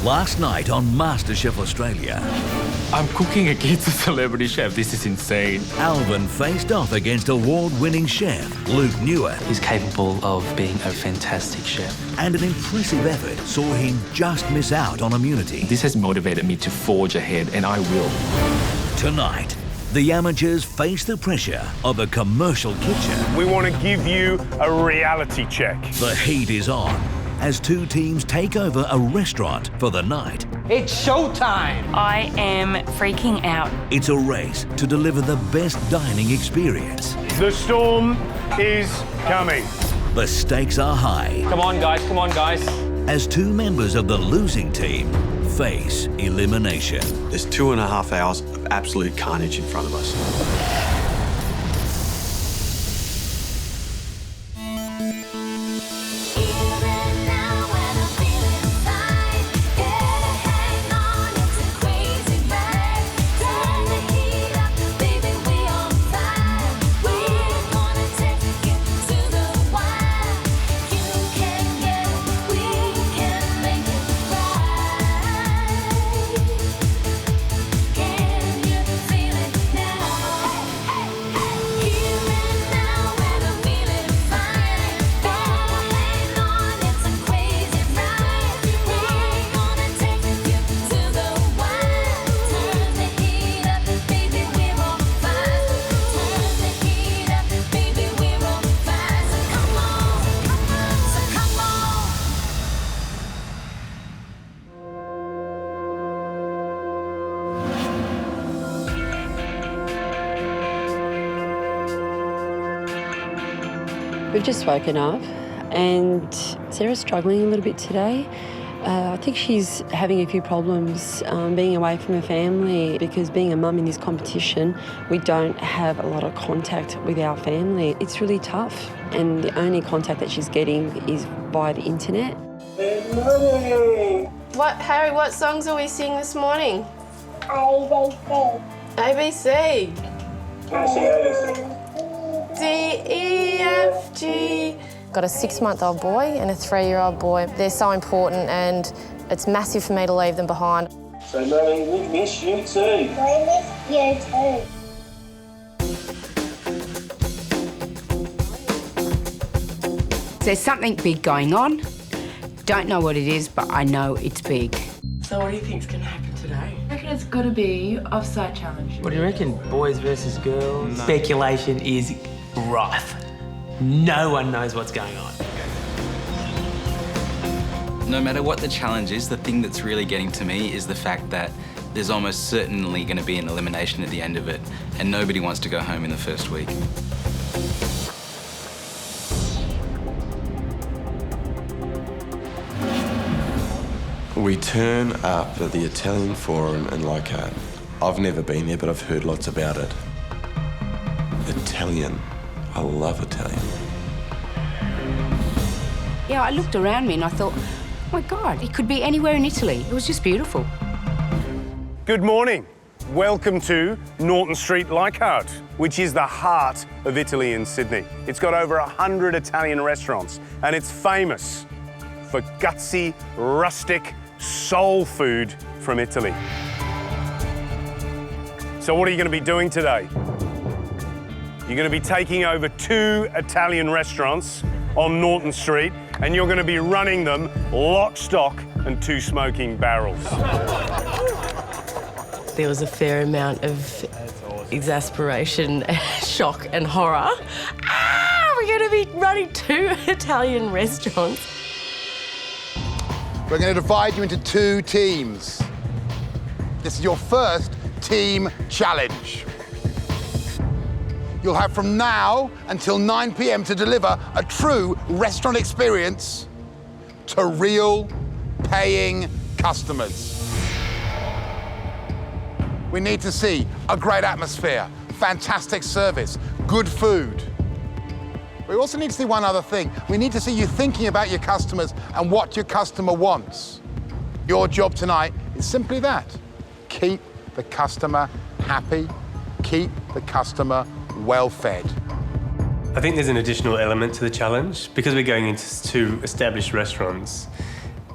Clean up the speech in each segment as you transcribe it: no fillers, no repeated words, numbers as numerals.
Last night on MasterChef Australia, I'm cooking against a celebrity chef. This is insane. Alvin faced off against award-winning chef Luke Newer. He's capable of being a fantastic chef. And an impressive effort saw him just miss out on immunity. This has motivated me to forge ahead, and I will. Tonight, the amateurs face the pressure of a commercial kitchen. We want to give you a reality check. The heat is on as two teams take over a restaurant for the night. It's showtime! I am freaking out. It's a race to deliver the best dining experience. The storm is coming. The stakes are high. Come on, guys, come on, guys. As two members of the losing team face elimination. There's 2.5 hours of absolute carnage in front of us. We've just woken up and Sarah's struggling a little bit today. I think she's having a few problems being away from her family because being a mum in this competition, we don't have a lot of contact with our family. It's really tough and the only contact that she's getting is via the internet. Good morning. Harry, what songs are we singing this morning? ABC. ABC? Can I sing ABC? D, E, F, G. Got a 6-month-old boy and a 3-year-old boy. They're so important and it's massive for me to leave them behind. So, Mummy, we miss you too. We miss you too. There's something big going on. Don't know what it is, but I know it's big. So what do you think's going to happen today? I reckon it's got to be offside challenge. What do you reckon? Boys versus girls? No. Speculation is rife. No one knows what's going on. No matter what the challenge is, the thing that's really getting to me is the fact that there's almost certainly going to be an elimination at the end of it, and nobody wants to go home in the first week. We turn up at the Italian Forum in Leichhardt. I've never been there, but I've heard lots about it. Italian. I love Italian. Yeah, I looked around me and I thought, oh my God, it could be anywhere in Italy. It was just beautiful. Good morning. Welcome to Norton Street, Leichhardt, which is the heart of Italy in Sydney. It's got over 100 Italian restaurants and it's famous for gutsy, rustic, soul food from Italy. So what are you going to be doing today? You're going to be taking over 2 Italian restaurants on Norton Street and you're going to be running them lock, stock and 2 smoking barrels. There was a fair amount of exasperation, shock and horror. We're going to be running 2 Italian restaurants. We're going to divide you into 2 teams. This is your first team challenge. You'll have from now until 9 p.m. to deliver a true restaurant experience to real paying customers. We need to see a great atmosphere, fantastic service, good food. We also need to see one other thing. We need to see you thinking about your customers and what your customer wants. Your job tonight is simply that. Keep the customer happy, keep the customer well-fed. I think there's an additional element to the challenge. Because we're going into 2 established restaurants,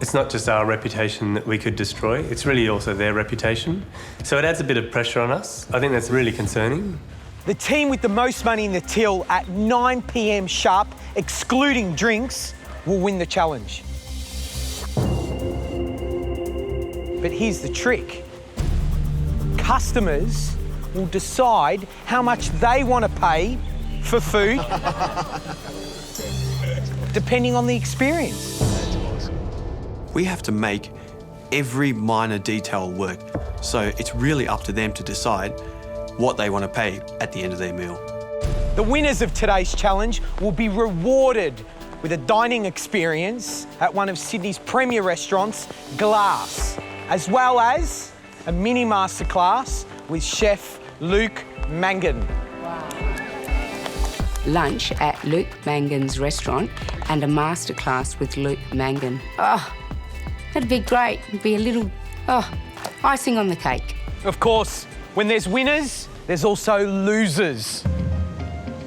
It's not just our reputation that we could destroy, it's really also their reputation. So it adds a bit of pressure on us. I think that's really concerning. The team with the most money in the till at 9 p.m. sharp, excluding drinks, will win the challenge. But here's the trick. Customers will decide how much they want to pay for food, depending on the experience. We have to make every minor detail work, so it's really up to them to decide what they want to pay at the end of their meal. The winners of today's challenge will be rewarded with a dining experience at one of Sydney's premier restaurants, Glass, as well as a mini masterclass with Chef Luke Mangan. Lunch at Luke Mangan's restaurant and a masterclass with Luke Mangan. Oh, that'd be great. It'd be a little, icing on the cake. Of course, when there's winners, there's also losers.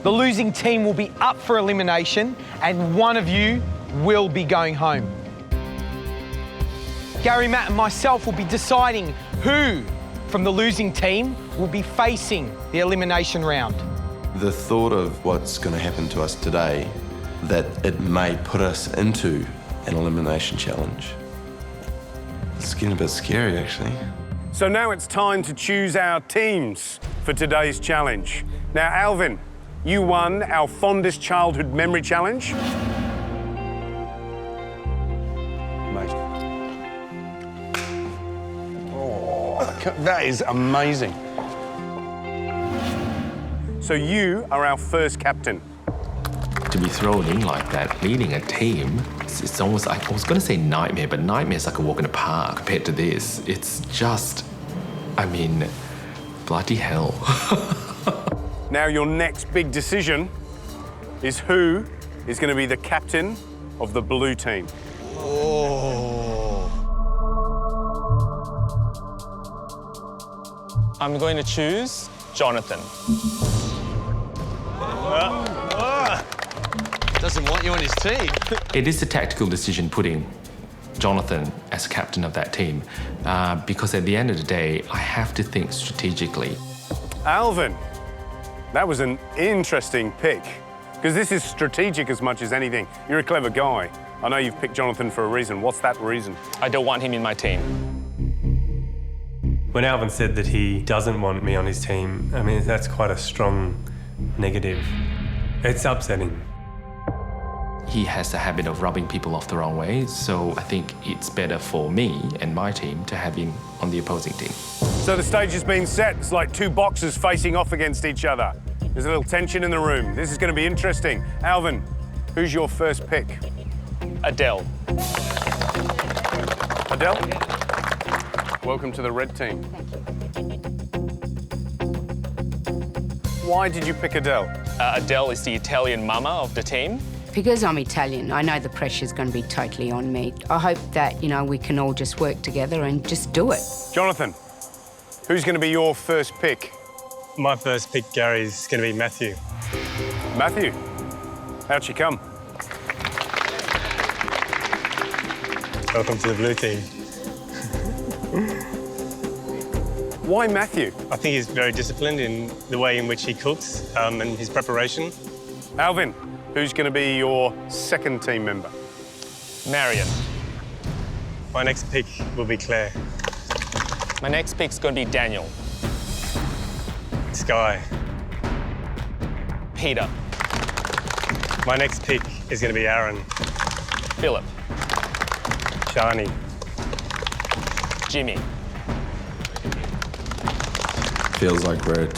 The losing team will be up for elimination and one of you will be going home. Gary, Matt and myself will be deciding who from the losing team will be facing the elimination round. The thought of what's going to happen to us today, that it may put us into an elimination challenge, it's getting a bit scary, actually. So now it's time to choose our teams for today's challenge. Now, Alvin, you won our fondest childhood memory challenge. Amazing. Oh, that is amazing. So you are our first captain. To be thrown in like that, leading a team, it's almost like, I was going to say nightmare, but nightmare is like a walk in the park compared to this. It's just, I mean, bloody hell. Now your next big decision is who is going to be the captain of the blue team. I'm going to choose Jonathan. Doesn't want you on his team. It is a tactical decision putting Jonathan as captain of that team because at the end of the day, I have to think strategically. Alvin, that was an interesting pick because this is strategic as much as anything. You're a clever guy. I know you've picked Jonathan for a reason. What's that reason? I don't want him in my team. When Alvin said that he doesn't want me on his team, I mean, that's quite a strong negative. It's upsetting. He has the habit of rubbing people off the wrong way, so I think it's better for me and my team to have him on the opposing team. So the stage has been set. It's like two boxers facing off against each other. There's a little tension in the room. This is going to be interesting. Alvin, who's your first pick? Adele. Adele? Welcome to the red team. Why did you pick Adele? Adele is the Italian mama of the team. Because I'm Italian, I know the pressure's going to be totally on me. I hope that, you know, we can all just work together and just do it. Jonathan, who's going to be your first pick? My first pick, Gary, is going to be Matthew. Matthew, how'd she come? Welcome to the blue team. Why Matthew? I think he's very disciplined in the way in which he cooks and his preparation. Alvin, who's going to be your second team member? Marion. My next pick will be Claire. My next pick's going to be Daniel. Sky. Peter. My next pick is going to be Aaron. Philip. Shani. Jimmy. Feels like we're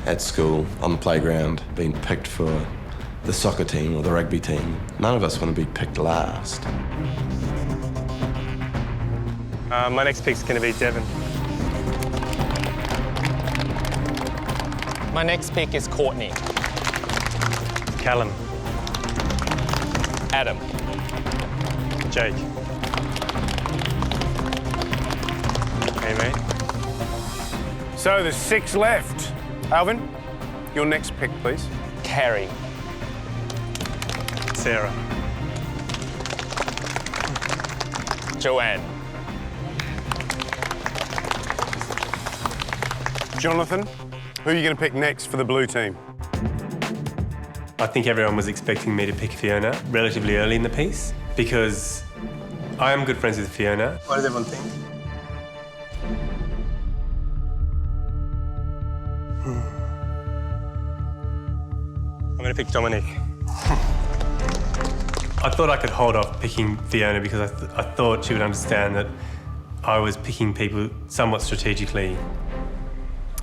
at school, on the playground, being picked for the soccer team or the rugby team. None of us want to be picked last. My next pick's going to be Devon. My next pick is Courtney. Callum. Adam. Jake. Hey, mate. So there's 6 left. Alvin, your next pick, please. Carrie. Sarah. Joanne. Jonathan, who are you going to pick next for the blue team? I think everyone was expecting me to pick Fiona relatively early in the piece because I am good friends with Fiona. What does everyone think? I'm going to pick Dominic. I thought I could hold off picking Fiona because I thought she would understand that I was picking people somewhat strategically.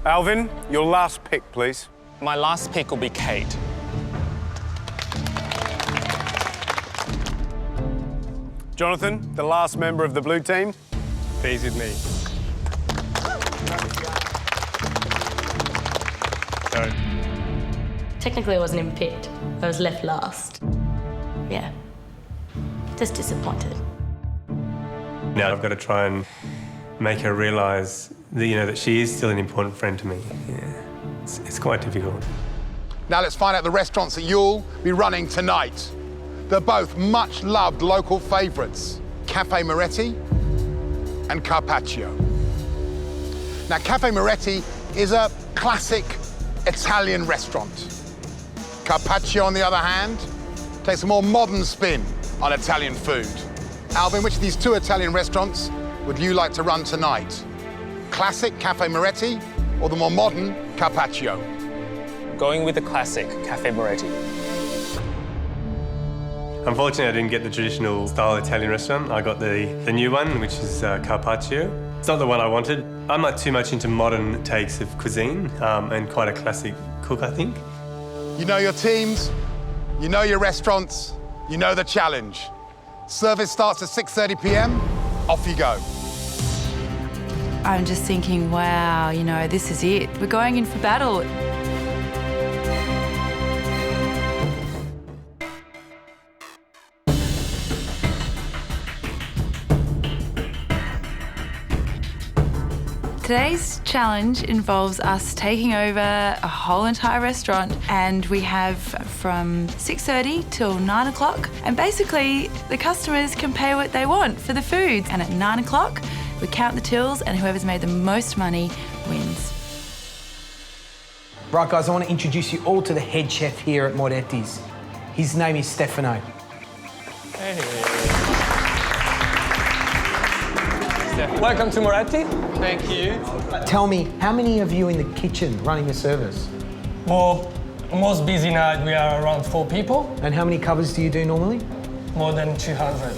Alvin, your last pick, please. My last pick will be Kate. Jonathan, the last member of the blue team. Please with me. So. Technically, I wasn't even picked. I was left last. Yeah. Just disappointed. Now I've got to try and make her realise that, that she is still an important friend to me. Yeah. It's quite difficult. Now let's find out the restaurants that you'll be running tonight. They're both much-loved local favourites, Cafe Moretti and Carpaccio. Now, Cafe Moretti is a classic Italian restaurant. Carpaccio, on the other hand, takes a more modern spin on Italian food. Alvin, which of these two Italian restaurants would you like to run tonight? Classic Cafe Moretti or the more modern Carpaccio? Going with the classic Cafe Moretti. Unfortunately, I didn't get the traditional style Italian restaurant. I got the new one, which is Carpaccio. It's not the one I wanted. I'm not too much into modern takes of cuisine and quite a classic cook, I think. You know your teams, you know your restaurants, you know the challenge. Service starts at 6:30 p.m. Off you go. I'm just thinking, wow, this is it. We're going in for battle. Today's challenge involves us taking over a whole entire restaurant, and we have from 6:30 till 9 o'clock. And basically, the customers can pay what they want for the food. And at 9 o'clock, we count the tills, and whoever's made the most money wins. Right, guys, I want to introduce you all to the head chef here at Moretti's. His name is Stefano. Hey. Welcome to Moretti. Thank you. Tell me, how many of you in the kitchen running the service? Well, most busy night we are around 4 people. And how many covers do you do normally? More than 200.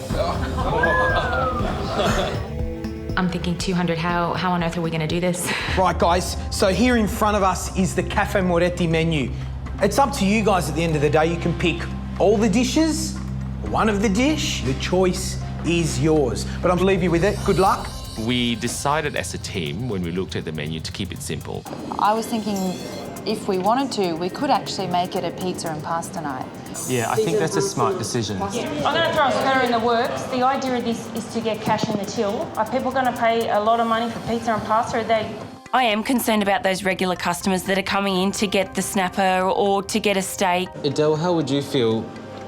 I'm thinking 200, how on earth are we gonna do this? Right, guys, so here in front of us is the Cafe Moretti menu. It's up to you guys at the end of the day. You can pick all the dishes, one of the dish. The choice is yours. But I'll leave you with it. Good luck. We decided as a team, when we looked at the menu, to keep it simple. I was thinking if we wanted to, we could actually make it a pizza and pasta night. Yeah, I think that's a smart decision. I'm going to throw a spanner in the works. The idea of this is to get cash in the till. Are people going to pay a lot of money for pizza and pasta? I am concerned about those regular customers that are coming in to get the snapper or to get a steak. Adele, how would you feel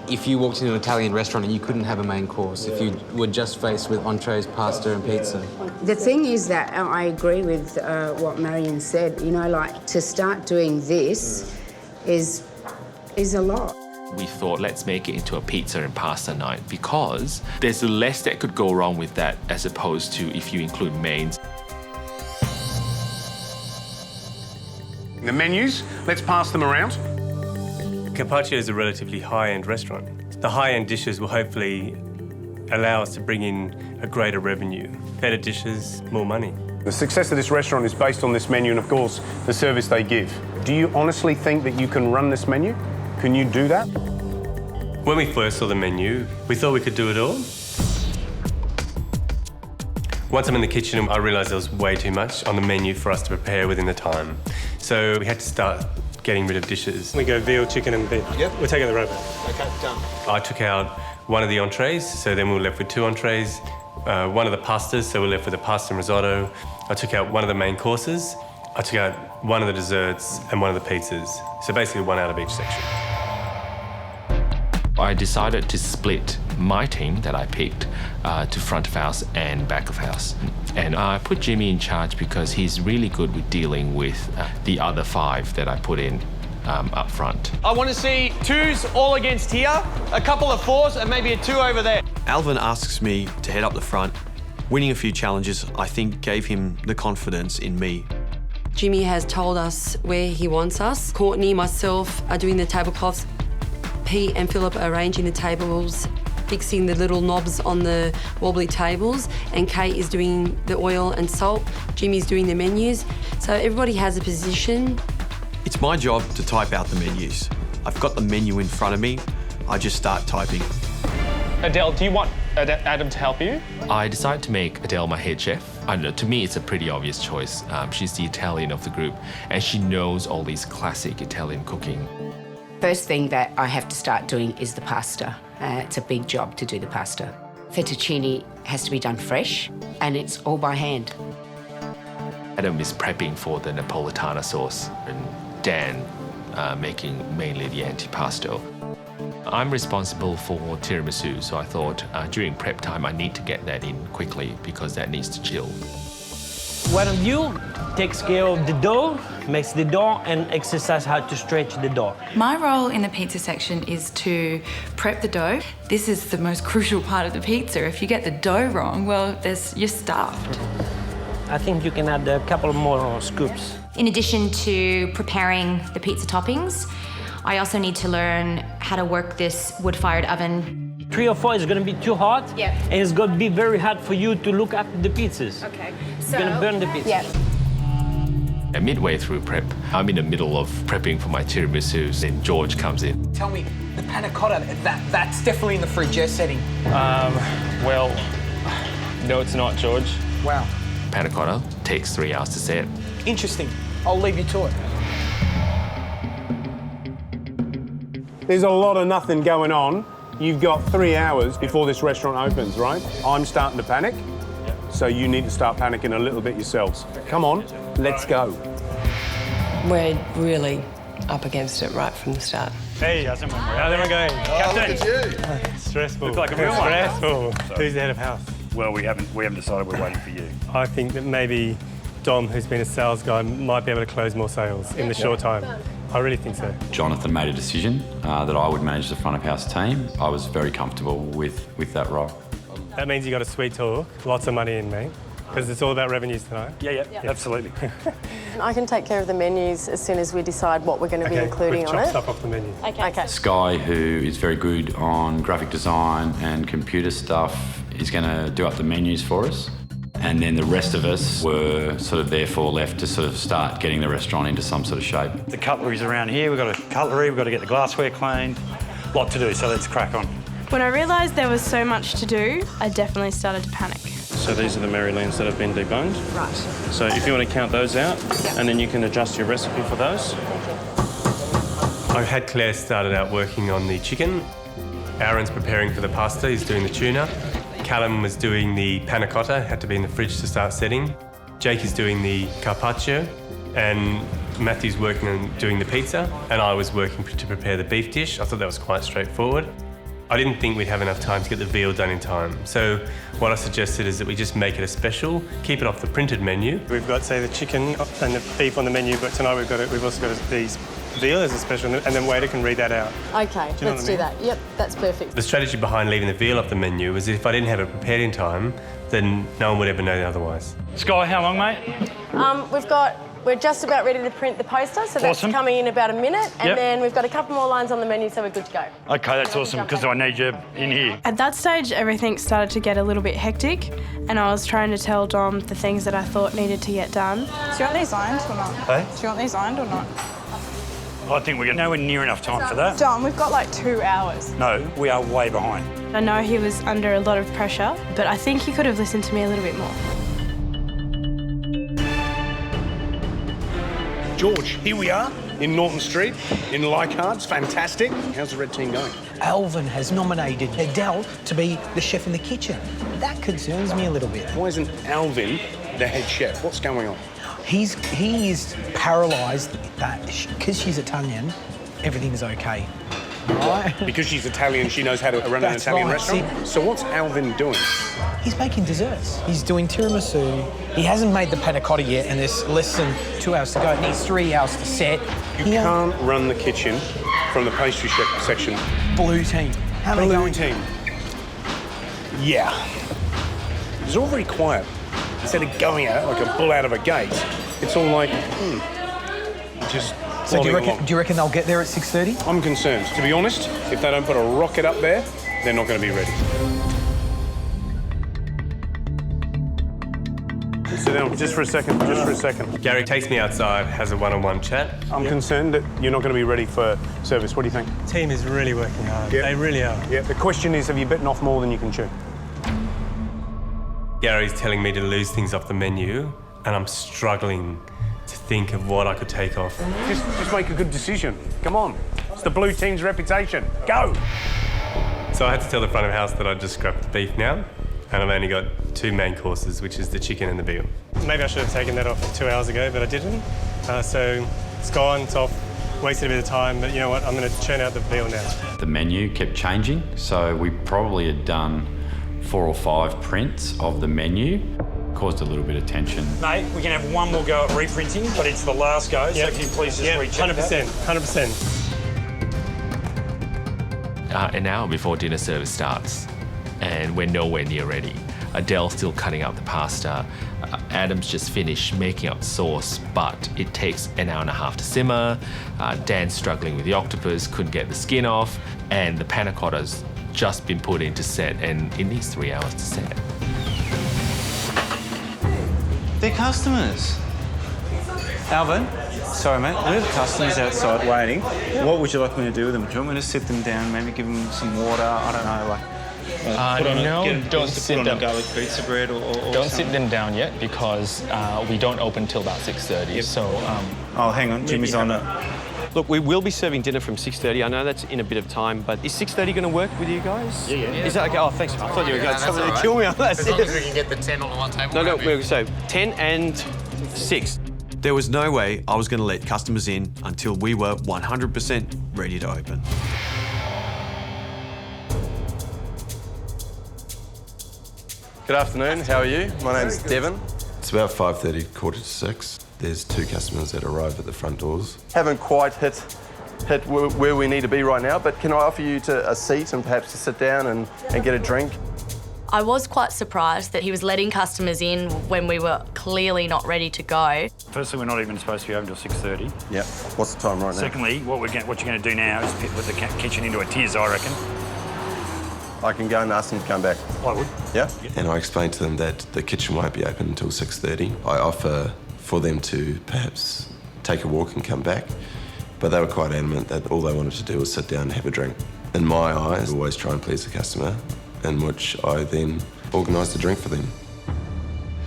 if you walked into an Italian restaurant and you couldn't have a main course, if you were just faced with entrees, pasta and pizza? The thing is that I agree with what Marion said. To start doing this is a lot. We thought, let's make it into a pizza and pasta night because there's less that could go wrong with that as opposed to if you include mains. The menus, let's pass them around. Carpaccio is a relatively high-end restaurant. The high-end dishes will hopefully allow us to bring in a greater revenue. Better dishes, more money. The success of this restaurant is based on this menu and, of course, the service they give. Do you honestly think that you can run this menu? Can you do that? When we first saw the menu, we thought we could do it all. Once I'm in the kitchen, I realised there was way too much on the menu for us to prepare within the time. So we had to start getting rid of dishes. We go veal, chicken and beef. Yep. We're taking the robot. Okay, done. I took out one of the entrees, so then we were left with 2 entrees. One of the pastas, so we're left with a pasta and risotto. I took out one of the main courses. I took out one of the desserts and one of the pizzas. So basically 1 out of each section. I decided to split my team that I picked to front of house and back of house. And I put Jimmy in charge because he's really good with dealing with the other 5 that I put in up front. I want to see 2s all against here, a couple of 4s, and maybe a 2 over there. Alvin asks me to head up the front. Winning a few challenges, I think, gave him the confidence in me. Jimmy has told us where he wants us. Courtney, myself are doing the tablecloths. Pete and Philip are arranging the tables, fixing the little knobs on the wobbly tables, and Kate is doing the oil and salt. Jimmy's doing the menus. So everybody has a position. It's my job to type out the menus. I've got the menu in front of me. I just start typing. Adele, do you want Adam to help you? I decided to make Adele my head chef. I don't know, to me, it's a pretty obvious choice. She's the Italian of the group, and she knows all these classic Italian cooking. First thing that I have to start doing is the pasta. It's a big job to do the pasta. Fettuccine has to be done fresh, and it's all by hand. Adam is prepping for the Napolitana sauce, and Dan making mainly the antipasto. I'm responsible for tiramisu, so I thought during prep time I need to get that in quickly because that needs to chill. One of you takes care of the dough, makes the dough, and exercise how to stretch the dough. My role in the pizza section is to prep the dough. This is the most crucial part of the pizza. If you get the dough wrong, well, you're stuffed. I think you can add a couple more scoops. In addition to preparing the pizza toppings, I also need to learn how to work this wood-fired oven. 3 or 4 is going to be too hot, Yeah. and it's going to be very hard for you to look after the pizzas. Okay, You're going to burn the pizza. Yeah. And midway through prep, I'm in the middle of prepping for my tiramisu, and George comes in. Tell me, the panna cotta, that's definitely in the fridge, yes, setting. Well, no, it's not, George. Wow. Panna cotta takes 3 hours to set. Interesting. I'll leave you to it. There's a lot of nothing going on. You've got 3 hours before this restaurant opens, right? I'm starting to panic, so you need to start panicking a little bit yourselves. Come on, let's go. We're really up against it right from the start. Hey, how's it going? Captain. Look at you. Stressful. Look like a real one. Stressful. Who's the head of house? Well, we haven't decided. We're waiting for you. I think that maybe Dom, who's been a sales guy, might be able to close more sales in the short time. I really think so. Jonathan made a decision that I would manage the front of house team. I was very comfortable with that role. That means you got a sweet talk, lots of money in, mate, because it's all about revenues tonight. Yeah, absolutely. I can take care of the menus as soon as we decide what we're going to be including on it. Stuff off the menu. Okay. Sky, who is very good on graphic design and computer stuff, is going to do up the menus for us. And then the rest of us were sort of therefore left to sort of start getting the restaurant into some sort of shape. The cutlery's around here. We've got a cutlery, we've got to get the glassware cleaned. Lot to do, so let's crack on. When I realised there was so much to do, I definitely started to panic. So these are the Marylands that have been deboned. Right. So if you want to count those out, and then you can adjust your recipe for those. I had Claire started out working on the chicken. Aaron's preparing for the pasta, he's doing the tuna. Callum was doing the panna cotta, had to be in the fridge to start setting. Jake is doing the carpaccio, and Matthew's working on doing the pizza, and I was working to prepare the beef dish. I thought that was quite straightforward. I didn't think we'd have enough time to get the veal done in time. So what I suggested is that we just make it a special, keep it off the printed menu. We've got, say, the chicken and the beef on the menu, but tonight we've also got these veal as a special, and then waiter can read that out. Okay, let's do that. Yep, that's perfect. The strategy behind leaving the veal off the menu was if I didn't have it prepared in time, then no one would ever know otherwise. Sky, how long, mate? We're just about ready to print the poster, so that's Awesome. coming in about a minute, and Yep. then we've got a couple more lines on the menu, so we're good to go. Okay, that's awesome, because I need you in here. At that stage, everything started to get a little bit hectic, and I was trying to tell Dom the things that I thought needed to get done. Do you want these ironed or not? Hey? Do you want these ironed or not? I think we're nowhere near enough time for that. Dom, we've got like 2 hours. No, we are way behind. I know he was under a lot of pressure, but I think he could have listened to me a little bit more. George, here we are in Norton Street, in Leichhardt's. Fantastic. How's the red team going? Alvin has nominated Adele to be the chef in the kitchen. That concerns me a little bit. Why isn't Alvin the head chef? What's going on? He is paralysed that because she's Italian, everything is okay. Right. Because she's Italian, she knows how to run an That's Italian right. restaurant. So what's Alvin doing? He's making desserts. He's doing tiramisu. He hasn't made the panna cotta yet, and there's less than 2 hours to go. It needs 3 hours to set. You can't run the kitchen from the pastry chef section. Blue team. How are they going? Blue team. Yeah. It's all very quiet. Instead of going at it like a bull out of a gate, it's all like, just. So do you reckon they'll get there at 6:30? I'm concerned. To be honest, if they don't put a rocket up there, they're not going to be ready. Sit down just for a second, Gary takes me outside, has a one-on-one chat. I'm concerned that you're not going to be ready for service. What do you think? Team is really working hard. Yeah. They really are. Yeah, the question is, have you bitten off more than you can chew? Gary's telling me to lose things off the menu, and I'm struggling to think of what I could take off. Just make a good decision. Come on. It's the blue team's reputation. Go! So I had to tell the front of house that I just scrapped the beef now, and I've only got 2 main courses, which is the chicken and the veal. Maybe I should have taken that off 2 hours ago, but I didn't. So it's gone, it's off, wasted a bit of time, but you know what, I'm going to churn out the veal now. The menu kept changing, so we probably had done 4 or 5 prints of the menu. Caused a little bit of tension. Mate, we can have one more go at reprinting, but it's the last go, so can you please just recheck 100%, 100%. An hour before dinner service starts, and we're nowhere near ready. Adele's still cutting up the pasta. Adam's just finished making up sauce, but it takes an hour and a half to simmer. Dan's struggling with the octopus, couldn't get the skin off, and the panna cotta's just been put into set, and it needs 3 hours to set. They're customers. Alvin, sorry mate, we have customers outside waiting. What would you like me to do with them? Do you want me to sit them down, maybe give them some water? I don't know, like... Don't sit them. Garlic pizza bread or Don't sit them down yet because we don't open till about 6:30. Yep. So. Oh, hang on, Jimmy's on it. Look, we will be serving dinner from 6:30. I know that's in a bit of time, but is 6:30 going to work with you guys? Yeah. Is that okay? Oh, thanks. I thought you were going to that's all right. kill me on that. As long as we can get the 10 on one table. No, so 10 and 6. There was no way I was going to let customers in until we were 100% ready to open. Good afternoon, how are you? My name's Devon. It's about 5:30, 5:45. There's 2 customers that arrive at the front doors. Haven't quite hit where we need to be right now, but can I offer you a seat and perhaps to sit down and get a drink? I was quite surprised that he was letting customers in when we were clearly not ready to go. Firstly, we're not even supposed to be open till 6:30. Yep. What's the time right now? Secondly, what you're going to do now is put the kitchen into a tiers, I reckon. I can go and ask them to come back. I would. Yeah? And I explained to them that the kitchen won't be open until 6:30. I offer for them to perhaps take a walk and come back, but they were quite adamant that all they wanted to do was sit down and have a drink. In my eyes, I always try and please the customer, in which I then organised a drink for them.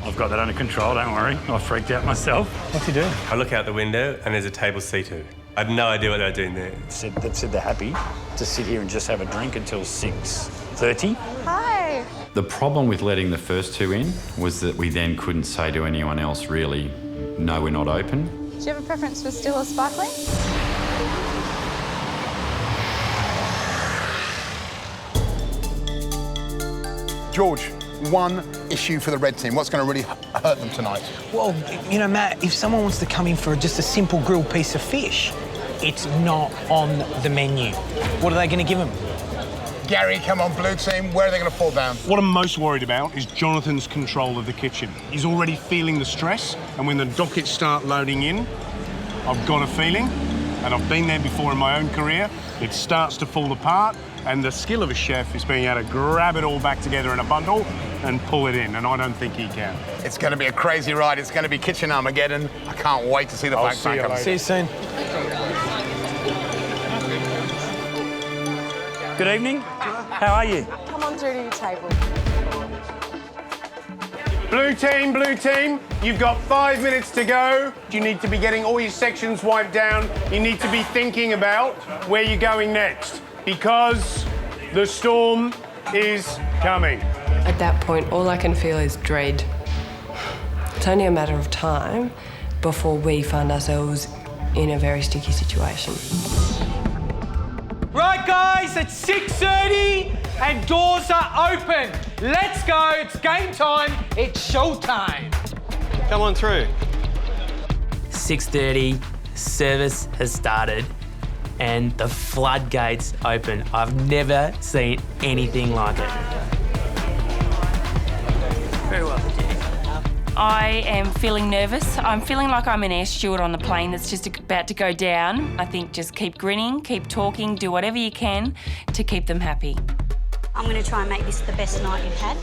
I've got that under control, don't worry. I freaked out myself. What's he doing? I look out the window and there's a table C2. I had no idea what they were doing there. That said they're happy to sit here and just have a drink until 6:30. Hi. The problem with letting the first 2 in was that we then couldn't say to anyone else, really, no, we're not open. Do you have a preference for still or sparkling? George, one issue for the red team. What's going to really hurt them tonight? Well, you know, Matt, if someone wants to come in for just a simple grilled piece of fish, it's not on the menu. What are they going to give them? Gary, come on, blue team. Where are they going to fall down? What I'm most worried about is Jonathan's control of the kitchen. He's already feeling the stress, and when the dockets start loading in, I've got a feeling, and I've been there before in my own career, it starts to fall apart, and the skill of a chef is being able to grab it all back together in a bundle and pull it in, and I don't think he can. It's going to be a crazy ride. It's going to be kitchen Armageddon. I can't wait to see the back. See you soon. Good evening. How are you? Come on through to your table. Blue team, you've got 5 minutes to go. You need to be getting all your sections wiped down. You need to be thinking about where you're going next, because the storm is coming. At that point, all I can feel is dread. It's only a matter of time before we find ourselves in a very sticky situation. Right, guys. guys, it's 6:30 and doors are open. Let's go, it's game time, it's show time. Come on through. 6:30, service has started and the floodgates open. I've never seen anything like it. Very well. I am feeling nervous. I'm feeling like I'm an air steward on the plane that's just about to go down. I think just keep grinning, keep talking, do whatever you can to keep them happy. I'm going to try and make this the best night you've had.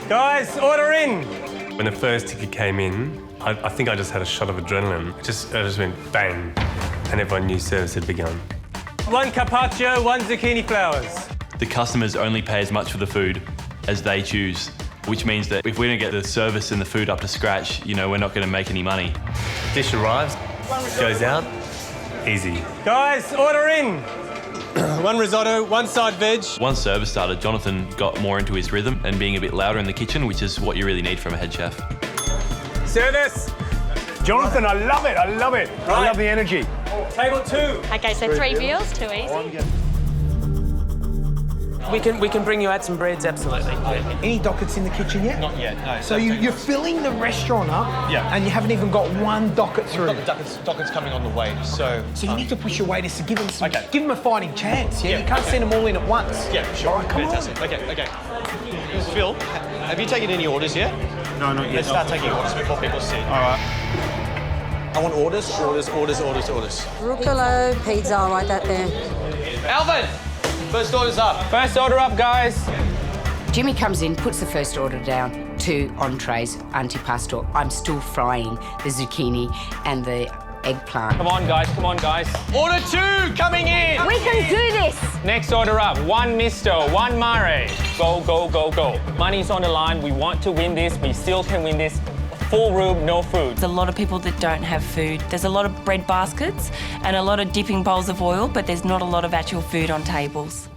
Guys, order in. When the first ticket came in, I think I just had a shot of adrenaline. I just went bang, and everyone knew service had begun. 1 carpaccio, 1 zucchini flowers. The customers only pay as much for the food as they choose, which means that if we don't get the service and the food up to scratch, you know, we're not going to make any money. Dish arrives, goes out, easy. Guys, order in. 1 risotto, 1 side veg. Once service started, Jonathan got more into his rhythm and being a bit louder in the kitchen, which is what you really need from a head chef. Service. Jonathan, I love it, I love it. I love the energy. Table 2. Okay, so 3 meals, too easy. We can bring you out some breads, absolutely. Any dockets in the kitchen yet? Not yet, no. So you're filling the restaurant up, and you haven't even got 1 docket through. We've got the dockets coming on the way, so... So you need to push your waiters to give them a fighting chance, yeah? You can't send them all in at once. Yeah, sure. All right, come Fantastic. Okay. Phil, have you taken any orders yet? No, not yet. Let's start taking orders before people sit. All right. I want orders. Rucola pizza, I'll write that there. Alvin, first order's up. First order up, guys. Jimmy comes in, puts the first order down, 2 entrees, antipasto. I'm still frying the zucchini and the eggplant. Come on, guys. Order 2 coming in. We can do this. Next order up, 1 misto, 1 mare. Go, go, go, go. Money's on the line. We want to win this. We still can win this. Full room, no food. There's a lot of people that don't have food. There's a lot of bread baskets and a lot of dipping bowls of oil, but there's not a lot of actual food on tables.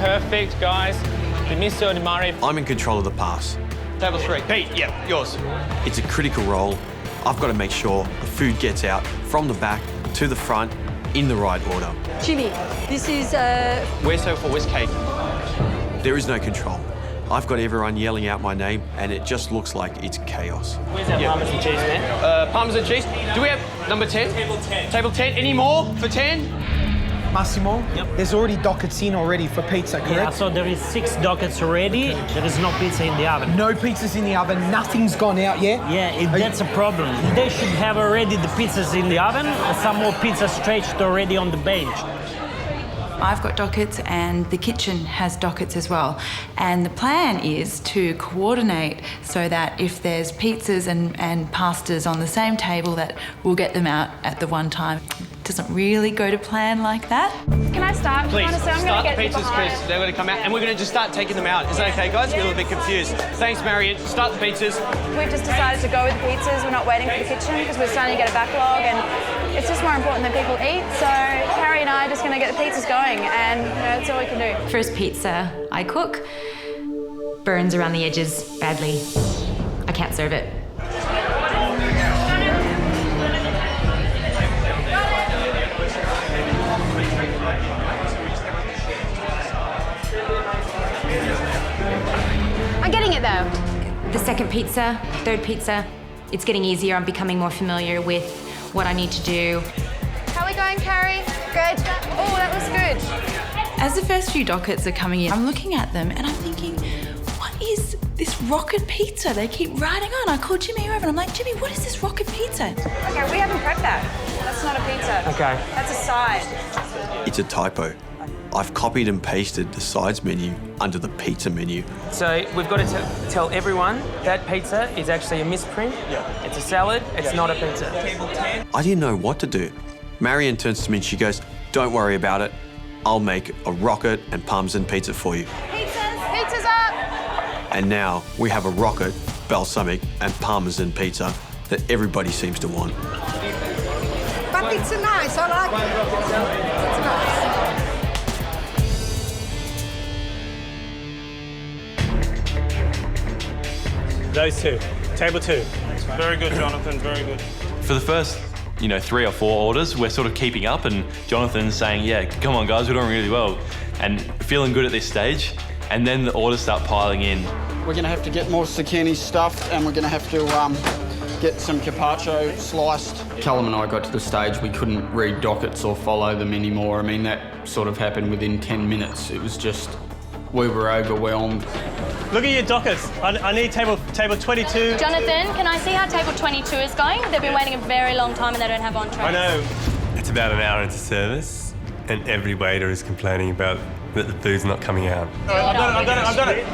Perfect, guys. The misto, the mare. I'm in control of the pass. Table 3. Pete, yeah, yours. It's a critical role. I've got to make sure the food gets out from the back to the front in the right order. Jimmy, this is Where's cake? There is no control. I've got everyone yelling out my name, and it just looks like it's chaos. Where's our Parmesan cheese, man? Parmesan cheese. Do we have number 10? Table 10. Table 10. Any more for 10? Massimo, there's already dockets in already for pizza, correct? Yeah, so there is 6 dockets already. There is no pizza in the oven. No pizzas in the oven, nothing's gone out yet? Yeah, that's a problem. They should have already the pizzas in the oven, some more pizza stretched already on the bench. I've got dockets and the kitchen has dockets as well. And the plan is to coordinate so that if there's pizzas and pastas on the same table that we'll get them out at the one time. It doesn't really go to plan like that. Can I start? Please, Honestly, I'm start going the to get pizzas, Chris. They're going to come out, and we're going to just start taking them out. Is that okay, guys? We're a little bit confused. Thanks, Marion. Start the pizzas. We've just decided to go with the pizzas. We're not waiting for the kitchen because we're starting to get a backlog, and it's just more important that people eat. So Harry and I are just going to get the pizzas going, and that's all we can do. First pizza I cook burns around the edges badly. I can't serve it. I'm getting it though. The second pizza, third pizza, it's getting easier. I'm becoming more familiar with what I need to do. How are we going, Carrie? Good. Oh, that was good. As the first few dockets are coming in, I'm looking at them and I'm thinking, what is this rocket pizza they keep writing on? I called Jimmy over and I'm like, Jimmy, what is this rocket pizza? Okay, we haven't prepped that. That's not a pizza. Okay. That's a side. It's a typo. I've copied and pasted the sides menu under the pizza menu. So we've got to tell everyone that pizza is actually a misprint. Yeah. It's a salad. It's not a pizza. Table 10. I didn't know what to do. Marion turns to me and she goes, "Don't worry about it. I'll make a rocket and parmesan pizza for you." Pizza's up. And now we have a rocket, balsamic and parmesan pizza that everybody seems to want. But it's nice, I like it. It's nice. Those two. Table 2. Very good, Jonathan, very good. For the first, 3 or 4 orders, we're sort of keeping up, and Jonathan's saying, yeah, come on guys, we're doing really well, and feeling good at this stage, and then the orders start piling in. We're going to have to get more zucchini stuffed, and we're going to have to get some carpaccio sliced. Callum and I got to the stage we couldn't read dockets or follow them anymore. I mean, that sort of happened within 10 minutes. It was just, we were overwhelmed. Look at your dockets. I need table 22. Jonathan, can I see how table 22 is going? They've been waiting a very long time and they don't have entrees. I know. It's about an hour into service, and every waiter is complaining about that the food's not coming out. I've got it.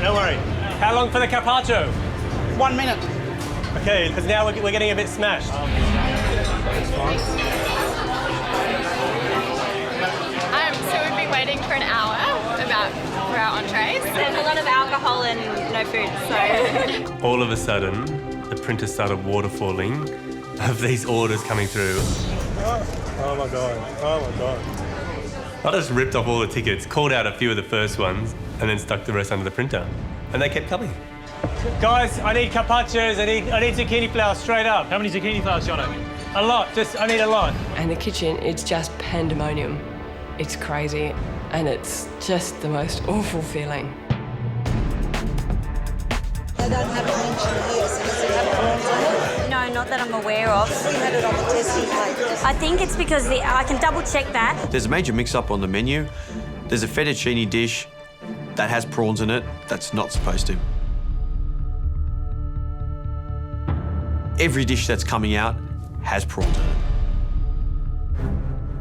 Don't worry. How long for the carpaccio? 1 minute. Okay, because now we're getting a bit smashed. So we've been waiting for an hour for our entrees. There's a lot of alcohol and no food, so... All of a sudden, the printer started waterfalling of these orders coming through. Oh my God. I just ripped off all the tickets, called out a few of the first ones, and then stuck the rest under the printer. And they kept coming. Guys, I need carpaccios, I need zucchini flowers straight up. How many zucchini flowers, Jono? A lot, I need a lot. And the kitchen, it's just pandemonium. It's crazy, and it's just the most awful feeling. They don't have a mention here, so does it have prawns on it? No, not that I'm aware of. We had it on the testing plate. I think it's because I can double check that. There's a major mix-up on the menu. There's a fettuccine dish that has prawns in it that's not supposed to. Every dish that's coming out has prawns in it.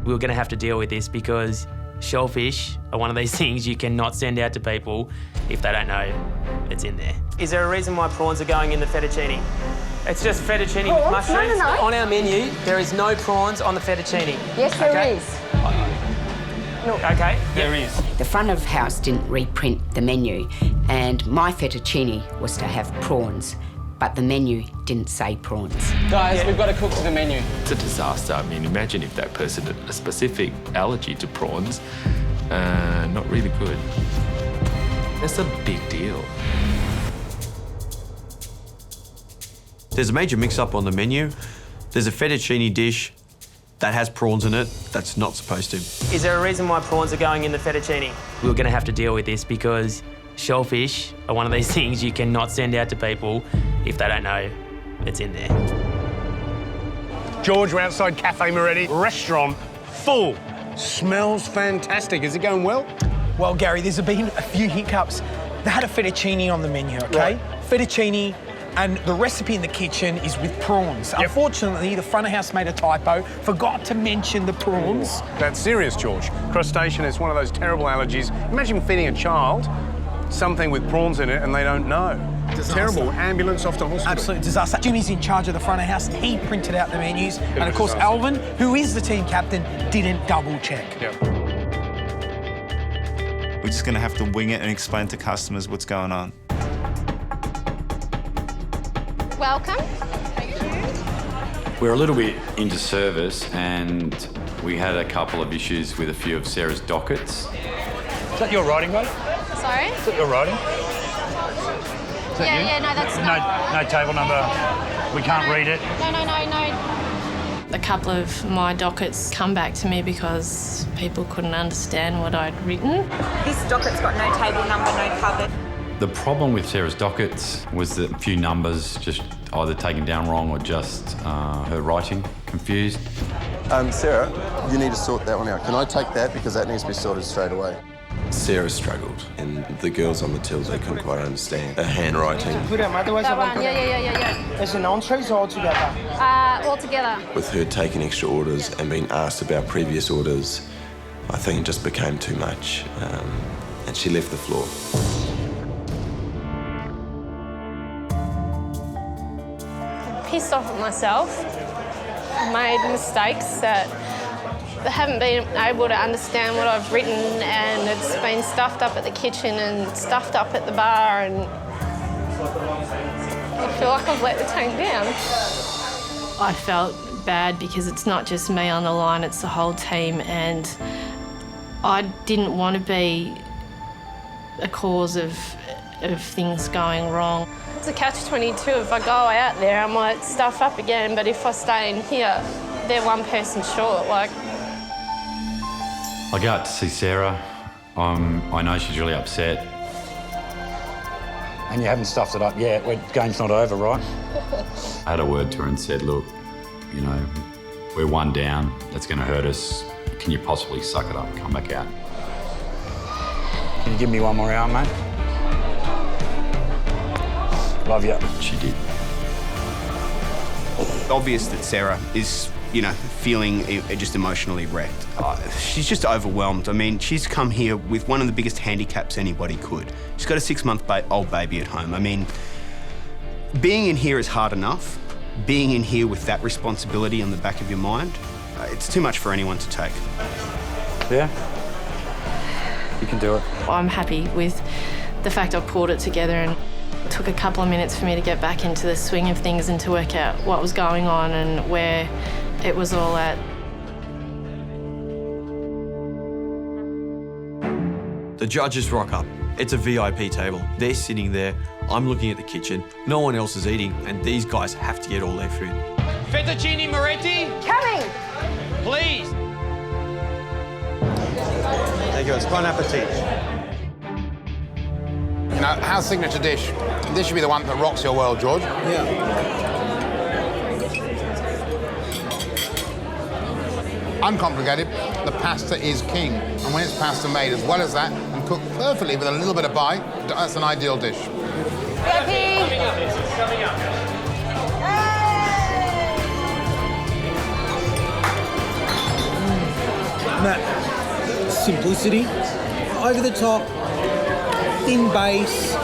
We're going to have to deal with this because shellfish are one of these things you cannot send out to people if they don't know it's in there. Is there a reason why prawns are going in the fettuccine? It's just fettuccine with mushrooms. No. On our menu, there is no prawns on the fettuccine. Yes, there is. Okay. There is. The front of house didn't reprint the menu, and my fettuccine was to have prawns, but the menu didn't say prawns. Guys, we've got to cook to the menu. It's a disaster. I mean, imagine if that person had a specific allergy to prawns. Not really good. That's a big deal. There's a major mix-up on the menu. There's a fettuccine dish that has prawns in it that's not supposed to. Is there a reason why prawns are going in the fettuccine? We're going to have to deal with this because shellfish are one of these things you cannot send out to people if they don't know it's in there. George, we're outside Cafe Moretti. Restaurant full. Smells fantastic. Is it going well? Well, Gary, there's been a few hiccups. They had a fettuccine on the menu, okay? Right. Fettuccine, and the recipe in the kitchen is with prawns. Yep. Unfortunately, the front of house made a typo, forgot to mention the prawns. That's serious, George. Crustacean is one of those terrible allergies. Imagine feeding a child something with prawns in it and they don't know. Disaster. Terrible. Ambulance off to hospital. Absolute disaster. Jimmy's in charge of the front of house. He printed out the menus. And of course, Alvin, who is the team captain, didn't double check. Yep. We're just going to have to wing it and explain to customers what's going on. Welcome. We're a little bit into service and we had a couple of issues with a few of Sarah's dockets. Is that your writing, mate? Sorry? Is that your writing? Is that you? Yeah, no, that's no table number. We can't read it. No. A couple of my dockets come back to me because people couldn't understand what I'd written. This docket's got no table number, no cover. The problem with Sarah's dockets was that a few numbers just either taken down wrong or just her writing confused. Sarah, you need to sort that one out. Can I take that because that needs to be sorted straight away? Sarah struggled, and the girls on the tills, they couldn't quite understand her handwriting. Put them, otherwise that one. Yeah. As an entrees or all together? All together. With her taking extra orders and being asked about previous orders, I think it just became too much, and she left the floor. Pissed off at myself. I've made mistakes that they haven't been able to understand what I've written, and it's been stuffed up at the kitchen and stuffed up at the bar, and I feel like I've let the team down. I felt bad because it's not just me on the line, it's the whole team, and I didn't want to be a cause of things going wrong. It's a catch-22. If I go out there, I might stuff up again, but if I stay in here, they're one person short. Like, I go out to see Sarah. I know she's really upset. And you haven't stuffed it up yet. The game's not over, right? I had a word to her and said, look, you know, we're one down. That's going to hurt us. Can you possibly suck it up and come back out? Can you give me one more hour, mate? Love you. She did. Obvious that Sarah is, you know, feeling just emotionally wrecked. She's just overwhelmed. I mean, she's come here with one of the biggest handicaps anybody could. She's got a 6-month-old baby at home. I mean, being in here is hard enough. Being in here with that responsibility on the back of your mind, it's too much for anyone to take. Yeah? You can do it. I'm happy with the fact I pulled it together, and it took a couple of minutes for me to get back into the swing of things and to work out what was going on and where it was all at. The judges rock up. It's a VIP table. They're sitting there. I'm looking at the kitchen. No one else is eating, and these guys have to get all their food. Fettuccine Moretti? Coming! Please. Thank you. It's bon appetit. You know, our signature dish. This should be the one that rocks your world, George. Yeah. Uncomplicated, the pasta is king. And when it's pasta made as well as that and cooked perfectly with a little bit of bite, that's an ideal dish. Coming up. Matt, simplicity, over the top, thin base,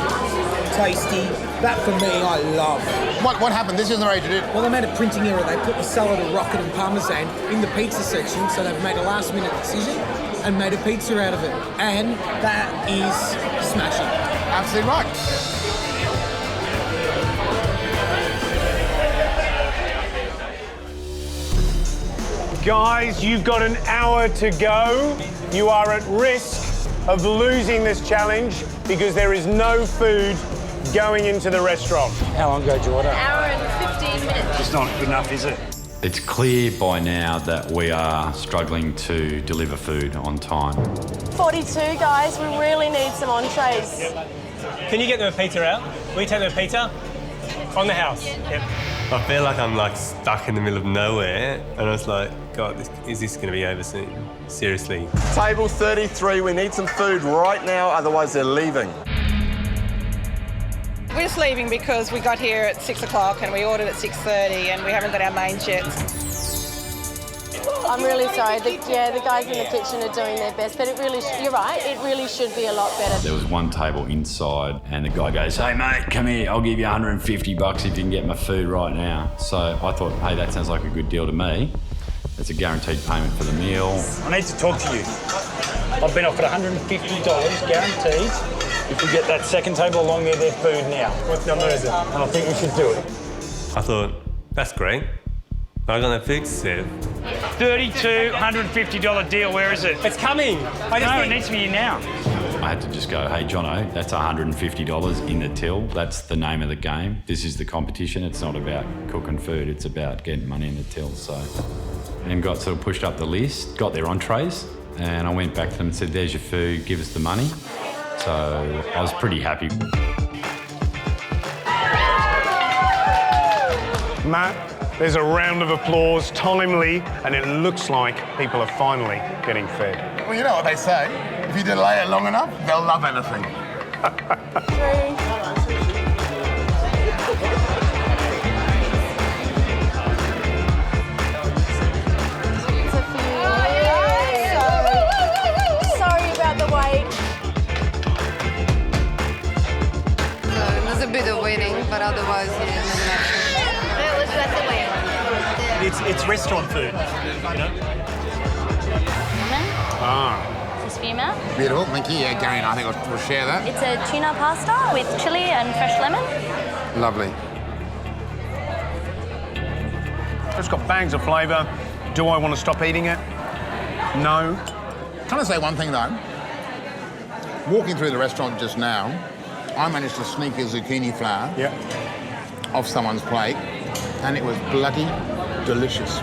tasty. That for me, I love. What happened? This isn't the way to do it. Well, they made a printing error. They put the salad of rocket and parmesan in the pizza section, so they've made a last-minute decision and made a pizza out of it. And that is smashing. Absolutely right. Guys, you've got an hour to go. You are at risk of losing this challenge because there is no food going into the restaurant. How long ago did you order? An hour and 15 minutes. It's not good enough, is it? It's clear by now that we are struggling to deliver food on time. 42, guys. We really need some entrees. Can you get them a pizza out? Will you take them a pizza? On the house. Yep. I feel like I'm like stuck in the middle of nowhere, and I was like, God, is this going to be over soon? Seriously. Table 33, we need some food right now, otherwise they're leaving. We're just leaving because we got here at 6 o'clock and we ordered at 6:30 and we haven't got our mains yet. I'm really sorry. The guys in the kitchen are doing their best, but you're right, it really should be a lot better. There was one table inside and the guy goes, hey mate, come here, I'll give you $150 if you can get my food right now. So I thought, hey, that sounds like a good deal to me. It's a guaranteed payment for the meal. I need to talk to you. I've been offered $150 guaranteed. If we get that second table along there, their food now. What number is it? And I think we should do it. I thought, that's great. I got that fixed, Seth. $32, $150 deal, where is it? It's coming. It needs to be here now. I had to just go, hey Jono, that's $150 in the till. That's the name of the game. This is the competition. It's not about cooking food. It's about getting money in the till. So, and got sort of pushed up the list, got their entrees, and I went back to them and said, there's your food, give us the money. So I was pretty happy. Matt, there's a round of applause, timely, and it looks like people are finally getting fed. Well, you know what they say. If you delay it long enough, they'll love anything. Sorry about the wait. A bit of waiting, but otherwise, yeah, no connection. It was just a wait. It's restaurant food, you know? Ah. This is female. Beautiful, thank you. Yeah, Gary and I think we'll share that. It's a tuna pasta with chili and fresh lemon. Lovely. It's got bags of flavour. Do I want to stop eating it? No. Can I say one thing, though? Walking through the restaurant just now, I managed to sneak a zucchini flower off someone's plate, and it was bloody delicious.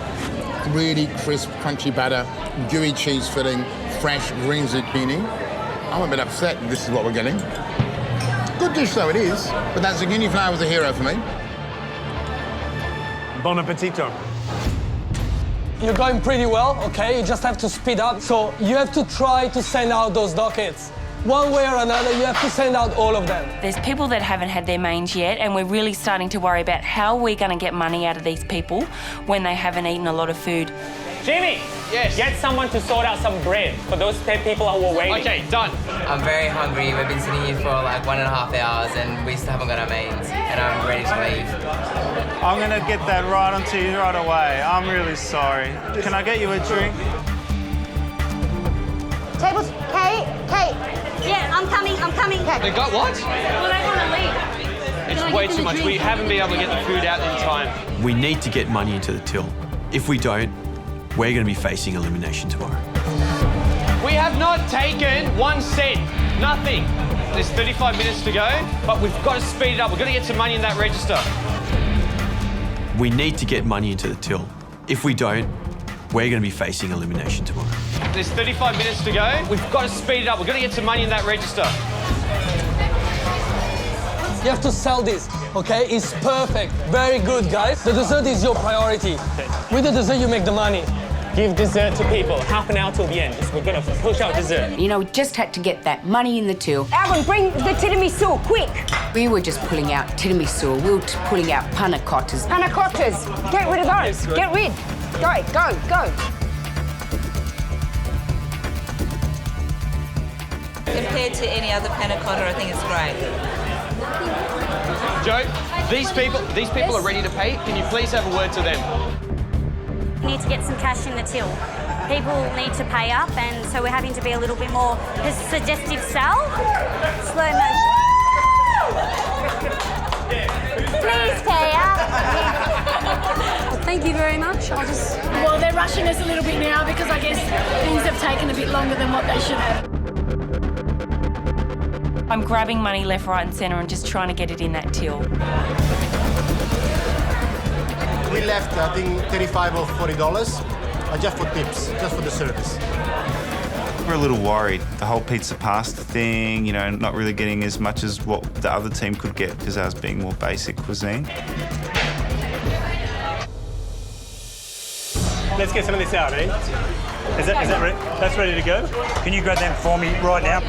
Really crisp, crunchy batter, gooey cheese filling, fresh green zucchini. I'm a bit upset this is what we're getting. Good dish though it is, but that zucchini flower was a hero for me. Bon appetito. You're going pretty well, okay? You just have to speed up. So you have to try to send out those dockets. One way or another, you have to send out all of them. There's people that haven't had their mains yet, and we're really starting to worry about how we're going to get money out of these people when they haven't eaten a lot of food. Jimmy! Yes? Get someone to sort out some bread for those 10 people who are waiting. Okay, done. I'm very hungry. We've been sitting here for like 1.5 hours and we still haven't got our mains, and I'm ready to leave. I'm going to get that right onto you right away. I'm really sorry. Can I get you a drink? Tables, Kate. Yeah, I'm coming. They got what? Well, they want to leave. It's way too much. We haven't been able to get the food out in time. We need to get money into the till. If we don't, we're going to be facing elimination tomorrow. We have not taken 1 cent. Nothing. There's 35 minutes to go, but we've got to speed it up. We've got to get some money in that register. We need to get money into the till. If we don't, we're going to be facing elimination tomorrow. There's 35 minutes to go. We've got to speed it up. We've got to get some money in that register. You have to sell this, okay? It's perfect. Very good, guys. The dessert is your priority. With the dessert, you make the money. Give dessert to people. Half an hour till the end. We're going to push out dessert. You know, we just had to get that money in the till. Alvin, bring the tiramisu, quick. We were just pulling out tiramisu. We were pulling out panna cottas. Panna cottas. Get rid of those. Get rid. Go. Compared to any other panna cotta, I think it's great. Joe, these people are ready to pay. Can you please have a word to them? We need to get some cash in the till. People need to pay up, and so we're having to be a little bit more suggestive sell. Slow motion. Please pay up. Thank you very much. Well, they're rushing us a little bit now because I guess things have taken a bit longer than what they should have. I'm grabbing money left, right and centre and just trying to get it in that till. We left, I think, $35 or $40 just for tips, just for the service. We're a little worried. The whole pizza pasta thing, you know, not really getting as much as what the other team could get because ours being more basic cuisine. Let's get some of this out, eh? Is that ready? That's ready to go? Can you grab them for me right now?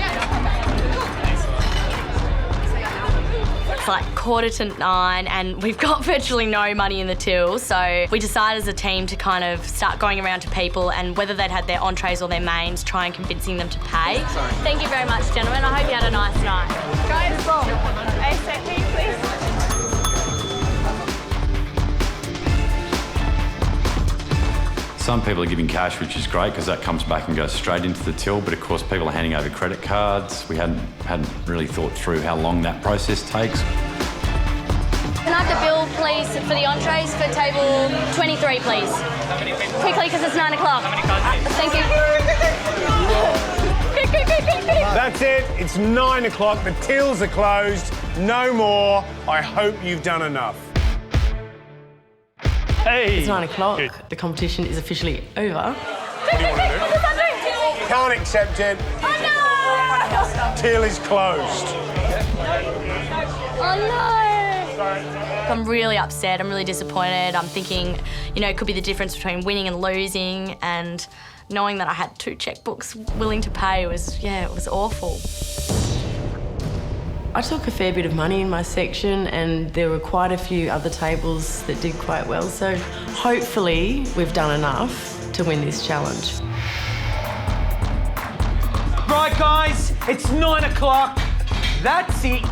It's like 8:45 and we've got virtually no money in the till, so we decided as a team to kind of start going around to people and whether they'd had their entrees or their mains, try and convincing them to pay. Sorry. Thank you very much, gentlemen. I hope you had a nice night. Guys, ASAP, please. Some people are giving cash, which is great because that comes back and goes straight into the till. But of course, people are handing over credit cards. We hadn't really thought through how long that process takes. Can I have the bill, please, for the entrees for table 23, please? Quickly, because it's 9 o'clock. Thank you. That's it. It's 9 o'clock. The tills are closed. No more. I hope you've done enough. Hey! It's 9 o'clock. The competition is officially over. What do you want to do? Can't accept it. Oh, no! Till is closed. Oh, no! I'm really upset. I'm really disappointed. I'm thinking, you know, it could be the difference between winning and losing, and knowing that I had 2 checkbooks willing to pay was, yeah, it was awful. I took a fair bit of money in my section and there were quite a few other tables that did quite well, so hopefully we've done enough to win this challenge. Right, guys, it's 9 o'clock. That's it.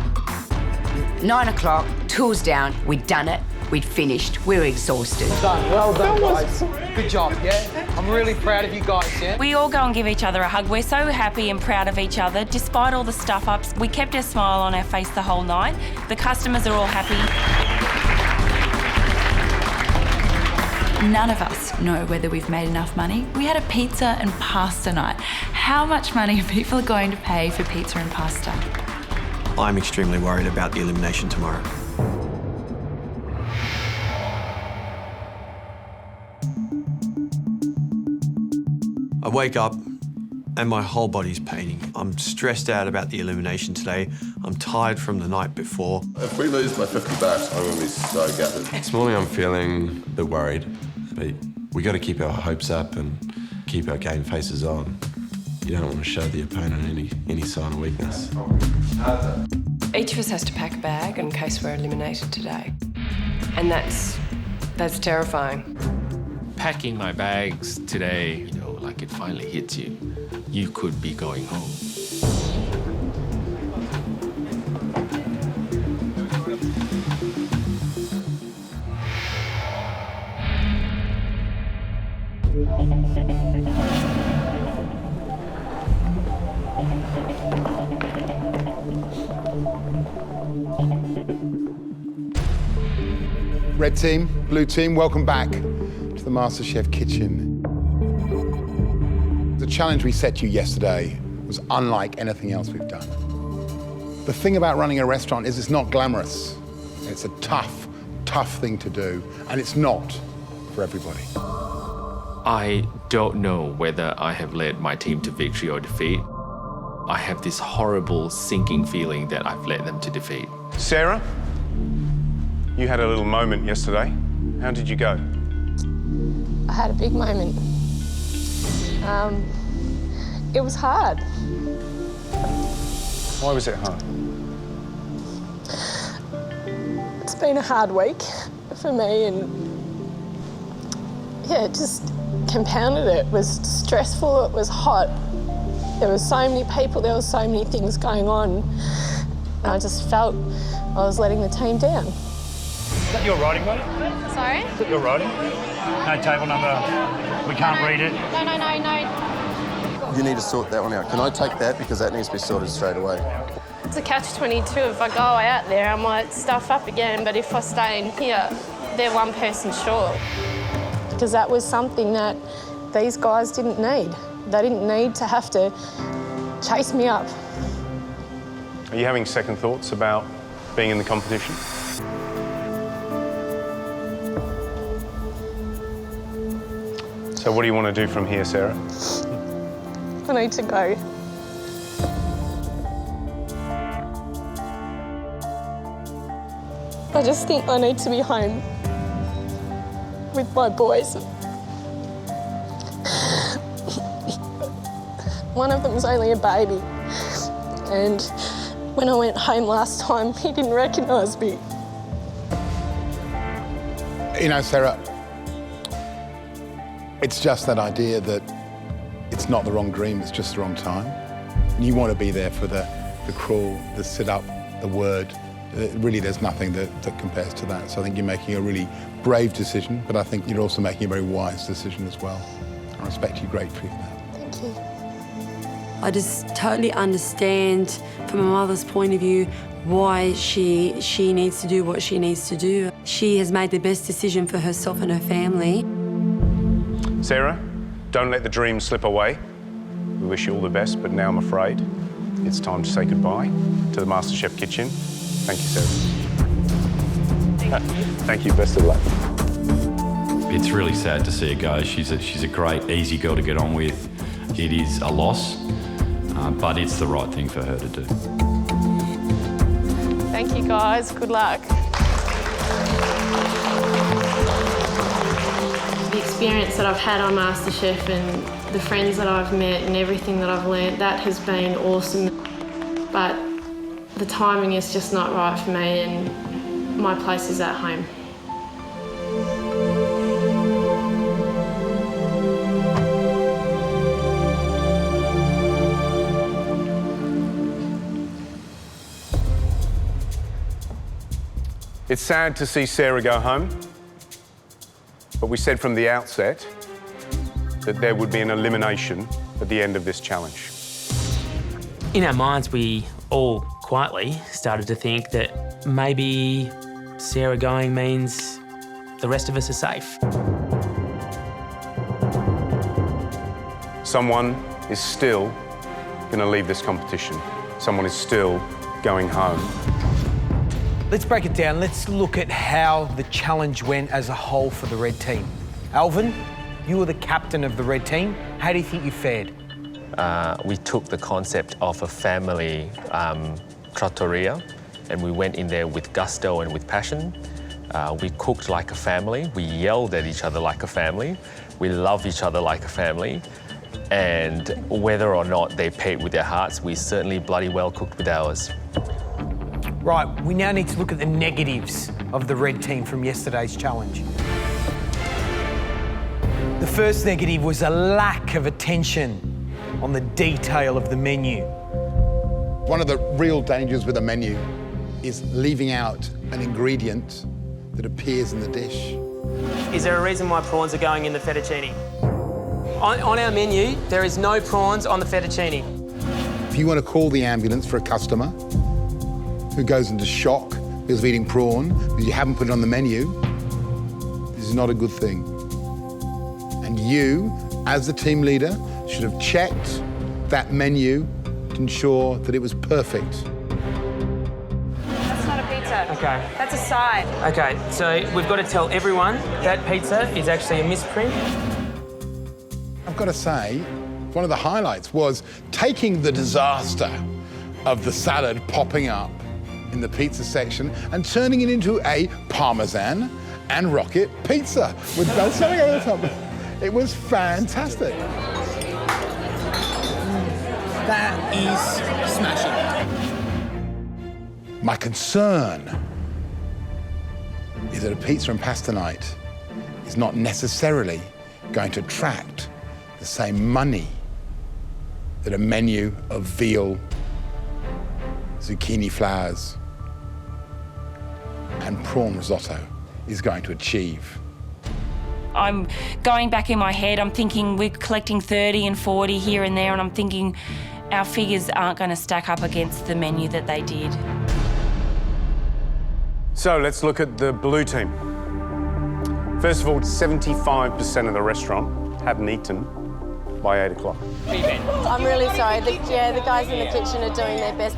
9 o'clock, tools down, we'd done it, we'd finished, we were exhausted. Done, well done, guys. Good job, yeah? I'm really proud of you guys, yeah? We all go and give each other a hug. We're so happy and proud of each other. Despite all the stuff-ups, we kept a smile on our face the whole night. The customers are all happy. None of us know whether we've made enough money. We had a pizza and pasta night. How much money are people going to pay for pizza and pasta? I'm extremely worried about the elimination tomorrow. I wake up and my whole body's paining. I'm stressed out about the elimination today. I'm tired from the night before. If we lose by 50 bucks, I'm going to be so gutted. This morning I'm feeling a bit worried, but we got to keep our hopes up and keep our game faces on. You don't want to show the opponent any sign of weakness. Each of us has to pack a bag in case we're eliminated today. And that's terrifying. Packing my bags today, you know, like it finally hits you. You could be going home. Red team, blue team, welcome back to the MasterChef kitchen. The challenge we set you yesterday was unlike anything else we've done. The thing about running a restaurant is it's not glamorous. It's a tough, tough thing to do, and it's not for everybody. I don't know whether I have led my team to victory or defeat. I have this horrible sinking feeling that I've led them to defeat. Sarah, you had a little moment yesterday. How did you go? I had a big moment. It was hard. Why was it hard? It's been a hard week for me, and yeah, it just compounded it. It was stressful, it was hot. There were so many people, there were so many things going on. I just felt I was letting the team down. Is that your writing, buddy? Sorry? Is that your writing? No table number, we can't read it. No. You need to sort that one out. Can I take that? Because that needs to be sorted straight away. It's a catch-22. If I go out there, I might stuff up again, but if I stay in here, they're one person short. Because that was something that these guys didn't need. They didn't need to have to chase me up. Are you having second thoughts about being in the competition? So what do you want to do from here, Sarah? I need to go. I just think I need to be home with my boys. One of them's only a baby, and when I went home last time, he didn't recognise me. You know, Sarah, it's just that idea that it's not the wrong dream, it's just the wrong time. You want to be there for the crawl, the sit-up, the word. Really, there's nothing that compares to that. So I think you're making a really brave decision, but I think you're also making a very wise decision as well. I respect you greatly for that. Thank you. I just totally understand, from my mother's point of view, why she needs to do what she needs to do. She has made the best decision for herself and her family. Sarah, don't let the dream slip away. We wish you all the best, but now I'm afraid it's time to say goodbye to the MasterChef kitchen. Thank you, Sarah. Thank you. Best of luck. It's really sad to see her go. She's a great, easy girl to get on with. It is a loss, but it's the right thing for her to do. Thank you, guys. Good luck. The experience that I've had on MasterChef and the friends that I've met and everything that I've learnt, that has been awesome. But the timing is just not right for me, and my place is at home. It's sad to see Sarah go home, but we said from the outset that there would be an elimination at the end of this challenge. In our minds, we all quietly started to think that maybe Sarah going means the rest of us are safe. someone is still going to leave this competition. Someone is still going home. Let's break it down. Let's look at how the challenge went as a whole for the red team. Alvin, you were the captain of the red team. How do you think you fared? We took the concept of a family trattoria and we went in there with gusto and with passion. We cooked like a family. We yelled at each other like a family. We love each other like a family. And whether or not they paid with their hearts, we certainly bloody well cooked with ours. Right, we now need to look at the negatives of the red team from yesterday's challenge. The first negative was a lack of attention on the detail of the menu. One of the real dangers with a menu is leaving out an ingredient that appears in the dish. Is there a reason why prawns are going in the fettuccine? On our menu, there is no prawns on the fettuccine. If you want to call the ambulance for a customer who goes into shock because of eating prawn because you haven't put it on the menu, this is not a good thing. And you, as the team leader, should have checked that menu to ensure that it was perfect. That's not a pizza. Okay. That's a side. Okay, so we've got to tell everyone that pizza is actually a misprint. I've got to say, one of the highlights was taking the disaster of the salad popping up in the pizza section and turning it into a Parmesan and rocket pizza with balsamic over the top. It was fantastic. That is smashing. My concern is that a pizza and pasta night is not necessarily going to attract the same money that a menu of veal, zucchini flowers, and prawn risotto is going to achieve. I'm going back in my head, I'm thinking we're collecting 30 and 40 here and there, and I'm thinking our figures aren't going to stack up against the menu that they did. So let's look at the blue team. First of all, 75% of the restaurant hadn't eaten by 8 o'clock. I'm really sorry. The guys in the kitchen are doing their best.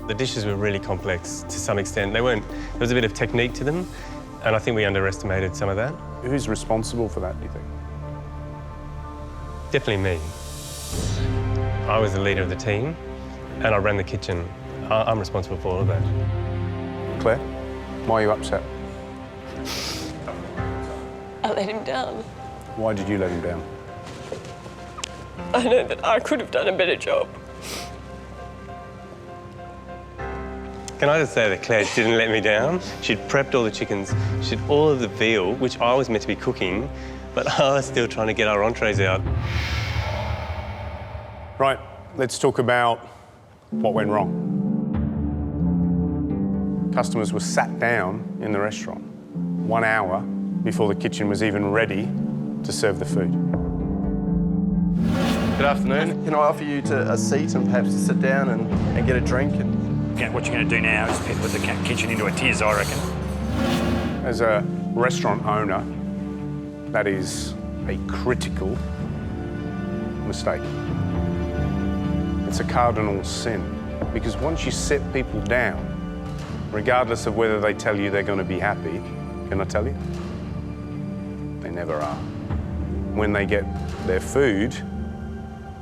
The dishes were really complex to some extent. There was a bit of technique to them, and I think we underestimated some of that. Who's responsible for that, do you think? Definitely me. I was the leader of the team, and I ran the kitchen. I'm responsible for all of that. Claire, why are you upset? I let him down. Why did you let him down? I know that I could have done a better job. Can I just say that Claire didn't let me down? She'd prepped all the chickens, she did all of the veal, which I was meant to be cooking, but I was still trying to get our entrees out. Right, let's talk about what went wrong. Customers were sat down in the restaurant 1 hour before the kitchen was even ready to serve the food. Good afternoon. Can I offer you a seat and perhaps to sit down and get a drink? What you're going to do now is put the kitchen into a tiz, I reckon. As a restaurant owner, that is a critical mistake. It's a cardinal sin, because once you sit people down, regardless of whether they tell you they're going to be happy, can I tell you? They never are. When they get their food,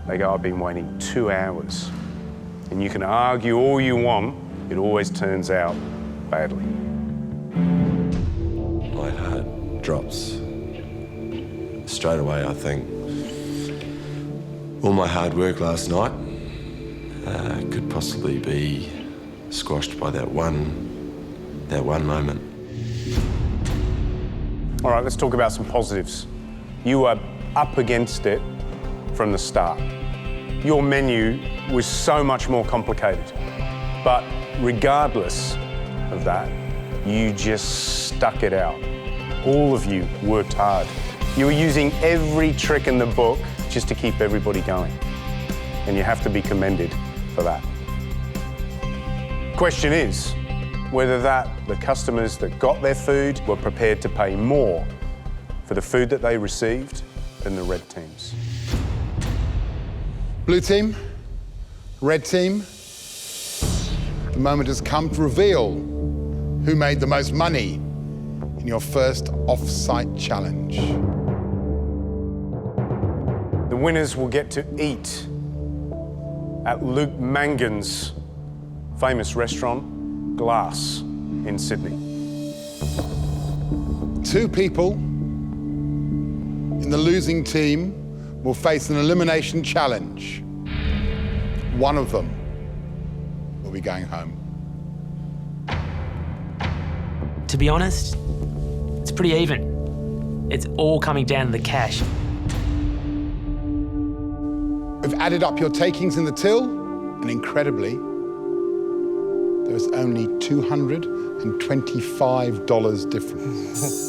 they go, I've been waiting 2 hours. And you can argue all you want, it always turns out badly. My heart drops straight away, I think. All my hard work last night could possibly be squashed by that one moment. All right, let's talk about some positives. You were up against it from the start. Your menu was so much more complicated. But regardless of that, you just stuck it out. All of you worked hard. You were using every trick in the book just to keep everybody going. And you have to be commended for that. Question is whether the customers that got their food were prepared to pay more for the food that they received than the red teams. Blue team, red team, the moment has come to reveal who made the most money in your first off-site challenge. The winners will get to eat at Luke Mangan's famous restaurant, Glass, in Sydney. 2 people in the losing team will face an elimination challenge. One of them will be going home. To be honest, it's pretty even. It's all coming down to the cash. We've added up your takings in the till, and incredibly, there was only $225 difference.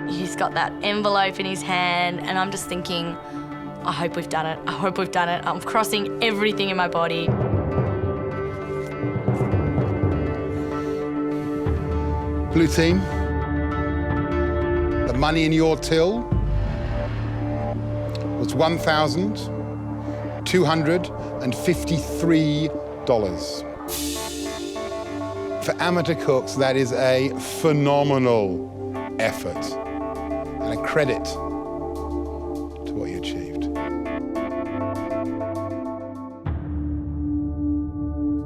He's got that envelope in his hand, and I'm just thinking, I hope we've done it. I hope we've done it. I'm crossing everything in my body. Blue team, the money in your till was $1,253. For amateur cooks, that is a phenomenal effort and a credit to what you achieved.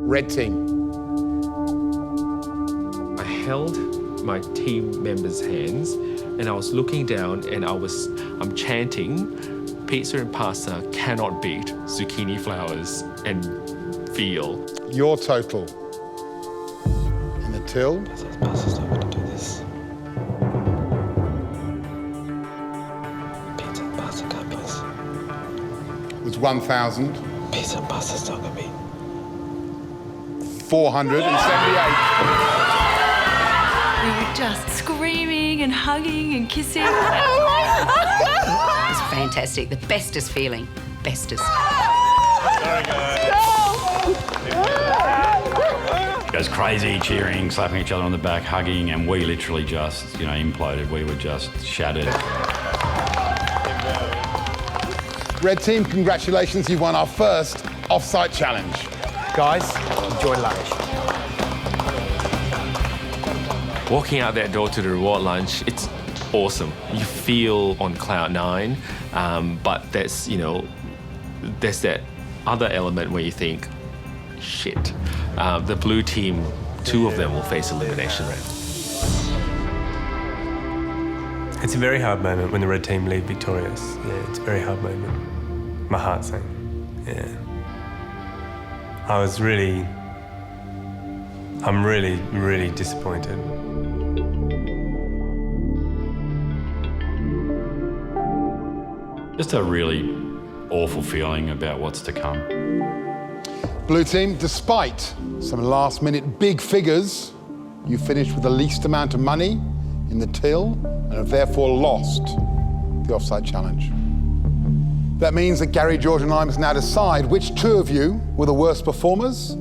Red team. I held my team members' hands and I was looking down and I'm chanting, pizza and pasta cannot beat zucchini flowers and veal. Your total in the till Pasta's not going to do this. Pizza and pasta can't beat this. was 1,000. Pizza and pasta's not going to be. 478. We were just screaming and hugging and kissing. It was fantastic. The bestest feeling. Bestest. Goes crazy, cheering, slapping each other on the back, hugging, and we literally just, imploded. We were just shattered. Red team, congratulations. You won our first off-site challenge. Guys, enjoy lunch. Walking out that door to the reward lunch, it's awesome. You feel on cloud 9, but there's that other element where you think, shit. The blue team, 2 of them will face elimination round. It's a very hard moment when the red team leave victorious. Yeah, it's a very hard moment. My heart's saying, yeah. I'm really, really disappointed. Just a really awful feeling about what's to come. Blue team, despite some last-minute big figures, you finished with the least amount of money in the till and have therefore lost the off-site challenge. That means that Gary, George and I must now decide which 2 of you were the worst performers.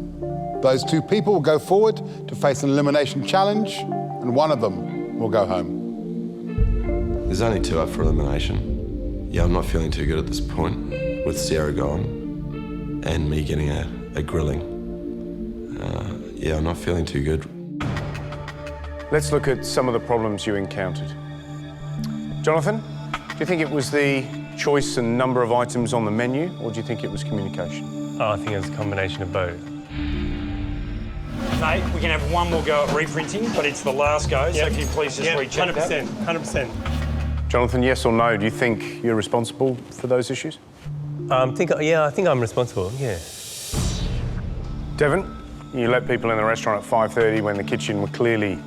Those 2 people will go forward to face an elimination challenge, and one of them will go home. There's only 2 up for elimination. Yeah, I'm not feeling too good at this point, with Sarah gone and me getting a grilling. Yeah, I'm not feeling too good. Let's look at some of the problems you encountered. Jonathan, do you think it was the choice and number of items on the menu, or do you think it was communication? I think it's a combination of both. Mate, we can have one more go at reprinting, but it's the last go, so if you please just recheck 100%, 100%. Jonathan, yes or no, do you think you're responsible for those issues? I think I'm responsible, yeah. Devon, you let people in the restaurant at 5:30 when the kitchen were clearly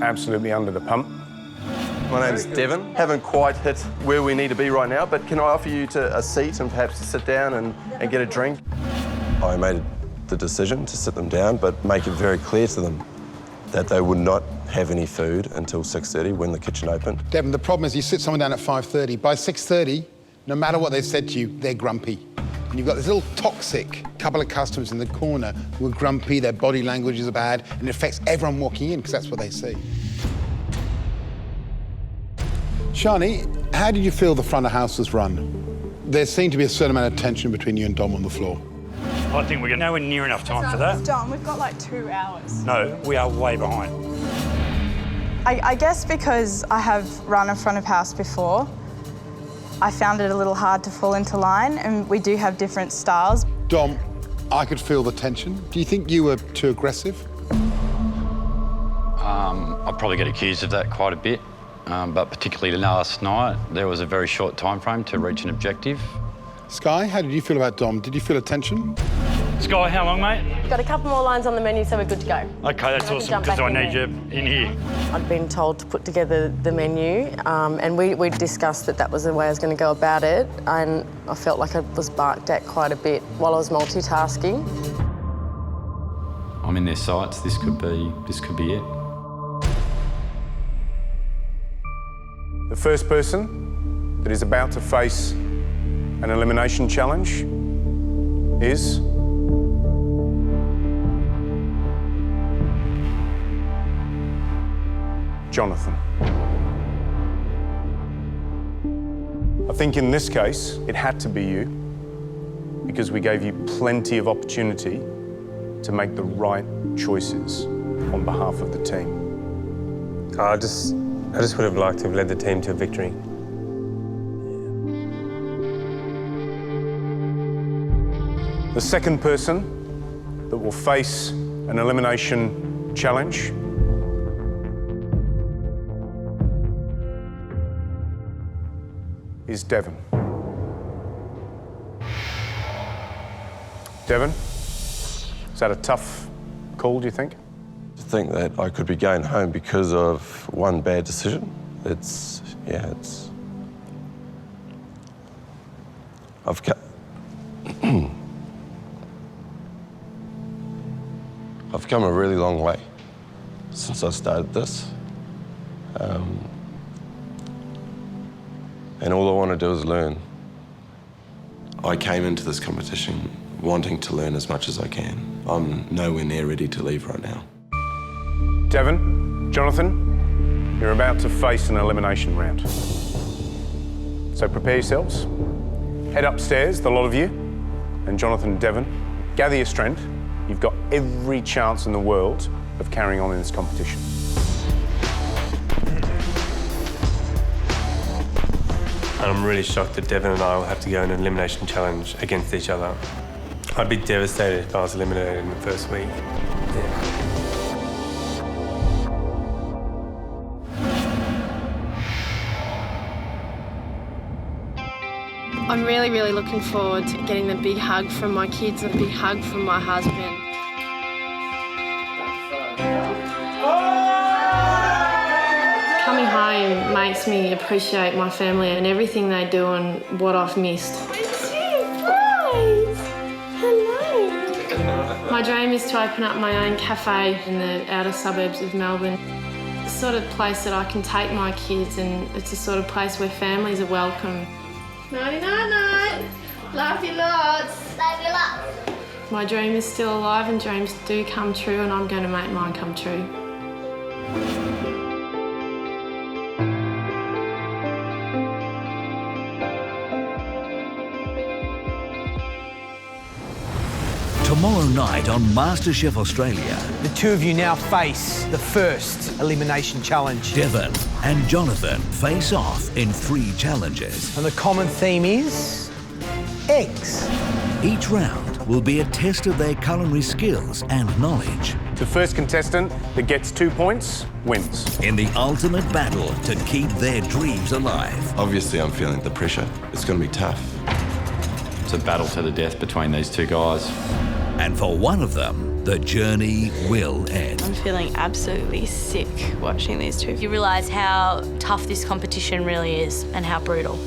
absolutely under the pump. My name's Devon. Haven't quite hit where we need to be right now, but can I offer you a seat and perhaps to sit down and get a drink? I made the decision to sit them down, but make it very clear to them that they would not have any food until 6:30 when the kitchen opened. Devon, the problem is you sit someone down at 5:30. By 6:30, no matter what they've said to you, they're grumpy. and you've got this little toxic couple of customers in the corner who are grumpy, their body language is bad, and it affects everyone walking in because that's what they see. Shani, how did you feel the front of house was run? There seemed to be a certain amount of tension between you and Dom on the floor. I think we're nowhere near enough time for that. Dom, we've got like 2 hours. No, we are way behind. I guess because I have run a front of house before, I found it a little hard to fall into line, and we do have different styles. Dom, I could feel the tension. Do you think you were too aggressive? I probably get accused of that quite a bit, but particularly last night, there was a very short time frame to reach an objective. Sky, how did you feel about Dom? Did you feel a tension? Sky, how long, mate? Got a couple more lines on the menu, so we're good to go. Okay, that's awesome, because I need you in here. I'd been told to put together the menu, and we discussed that was the way I was going to go about it, and I felt like I was barked at quite a bit while I was multitasking. I'm in their sights. This could be it. The first person that is about to face an elimination challenge is Jonathan. I think in this case, it had to be you because we gave you plenty of opportunity to make the right choices on behalf of the team. I just would have liked to have led the team to a victory. The second person that will face an elimination challenge is Devon. Devon, is that a tough call, do you think? To think that I could be going home because of one bad decision, I've come a really long way since I started this. And all I want to do is learn. I came into this competition wanting to learn as much as I can. I'm nowhere near ready to leave right now. Devon, Jonathan, you're about to face an elimination round. So prepare yourselves. Head upstairs, the lot of you, and Jonathan and Devon, gather your strength. You've got every chance in the world of carrying on in this competition. And I'm really shocked that Devon and I will have to go in an elimination challenge against each other. I'd be devastated if I was eliminated in the first week. I'm really, really looking forward to getting the big hug from my kids and a big hug from my husband. Coming home makes me appreciate my family and everything they do and what I've missed. Hello. My dream is to open up my own cafe in the outer suburbs of Melbourne. The sort of place that I can take my kids, and it's the sort of place where families are welcome. Nighty-night-night. Love you lots. Love you lots. My dream is still alive, and dreams do come true, and I'm going to make mine come true. Tomorrow night on MasterChef Australia, The two of you now face the first elimination challenge. Devon and Jonathan face off in 3 challenges. And the common theme is eggs. Each round will be a test of their culinary skills and knowledge. The first contestant that gets 2 points wins. In the ultimate battle to keep their dreams alive. Obviously, I'm feeling the pressure. It's going to be tough. It's a battle to the death between these 2 guys. And for one of them, the journey will end. I'm feeling absolutely sick watching these two. You realise how tough this competition really is and how brutal.